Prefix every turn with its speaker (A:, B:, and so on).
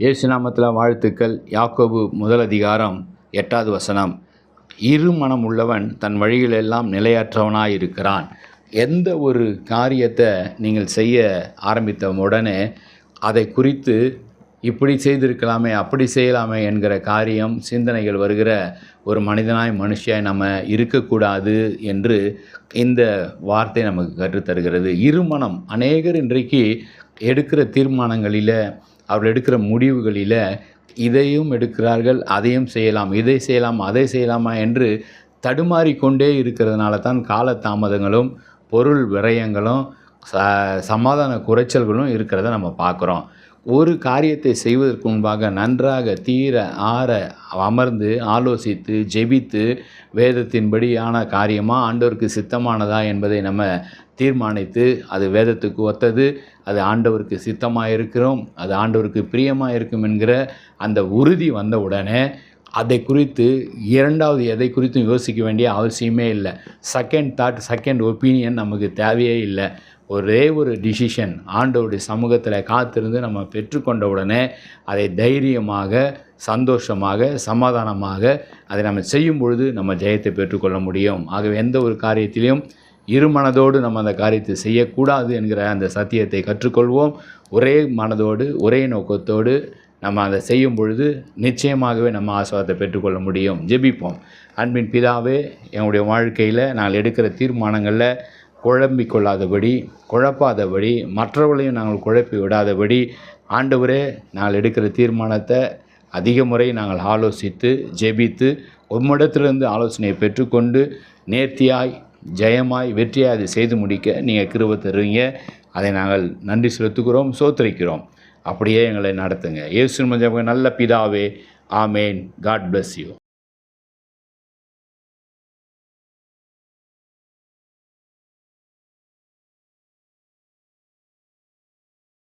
A: இயேசு நாமத்தில் வாழ்த்துக்கள். யாக்கோபு 1:8 இருமனம் உள்ளவன் தன் வழிகளெல்லாம் நிலையற்றவனாயிருக்கிறான். எந்த ஒரு காரியத்தை நீங்கள் செய்ய ஆரம்பித்த உடனே அதை குறித்து இப்படி செய்திருக்கலாமே, அப்படி செய்யலாமே என்கிற காரியம், சிந்தனைகள் வருகிற ஒரு மனுஷியாய் நம்ம இருக்கக்கூடாது என்று இந்த வார்த்தை நமக்கு கற்றுத்தருகிறது. இருமனம். அநேகர் இன்றைக்கு எடுக்கிற தீர்மானங்களில், அவர்கள் எடுக்கிற முடிவுகளில் இதையும் எடுக்கிறார்கள், அதையும் செய்யலாம், இதை செய்யலாம், அதை செய்யலாமா என்று தடுமாறிக்கொண்டே இருக்கிறதுனால தான் காலதாமதங்களும் பொருள் விரயங்களும் சமாதான குறைச்சல்களும் இருக்கிறத நம்ம பார்க்குறோம். ஒரு காரியத்தை செய்வதற்கு முன்பாக நன்றாக தீர ஆற அமர்ந்து ஆலோசித்து ஜெபித்து வேதத்தின்படியான காரியமா, ஆண்டவருக்கு சித்தமானதா என்பதை நம்ம தீர்மானித்து, அது வேதத்துக்கு ஒத்தது, அது ஆண்டவருக்கு சித்தமாக இருக்கிறோம், அது ஆண்டவருக்கு பிரியமாக இருக்கும் என்கிற அந்த உறுதி வந்த உடனே அதை குறித்து இரண்டாவது எதை குறித்தும் யோசிக்க வேண்டிய அவசியமே இல்லை. செகண்ட் தாட், செகண்ட் ஒப்பீனியன் நமக்கு தேவையே இல்லை. ஒரே ஒரு டிசிஷன் ஆண்டவருடைய சமூகத்தில் காத்திருந்து நம்ம பெற்றுக்கொண்ட உடனே அதை தைரியமாக, சந்தோஷமாக, சமாதானமாக அதை நம்ம செய்யும் பொழுது நம்ம ஜெயத்தை பெற்றுக்கொள்ள முடியும். ஆகவே எந்த ஒரு காரியத்திலையும் இருமனதோடு நம்ம அந்த காரியத்தை செய்யக்கூடாது என்கிற அந்த சத்தியத்தை கற்றுக்கொள்வோம். ஒரே மனதோடு, ஒரே நோக்கத்தோடு நம்ம அதை செய்யும் பொழுது நிச்சயமாகவே நம்ம ஆசீர்வாதத்தை பெற்றுக்கொள்ள முடியும். ஜெபிப்போம். அன்பின் பிதாவே, என்னுடைய வாழ்க்கையில் நாங்கள் எடுக்கிற தீர்மானங்களில் குழப்பாதபடி, மற்றவர்களையும் நாங்கள் குழப்பி விடாதபடி, ஆண்டவரே, நாங்கள் எடுக்கிற தீர்மானத்தை அதிக முறை நாங்கள் ஆலோசித்து ஜெபித்து உம்மிடத்திலிருந்து ஆலோசனையை பெற்றுக்கொண்டு நேர்த்தியாய், ஜெயமாய், வெற்றியாய் அதை செய்து முடிக்க நீங்கள் கிருபை தருவீங்க. அதை நாங்கள் நன்றி செலுத்துகிறோம், சோத்திரிக்கிறோம். அப்படியே எங்களை நடத்துங்க. இயேசு நல்ல பிதாவே, ஆமேன். God bless you.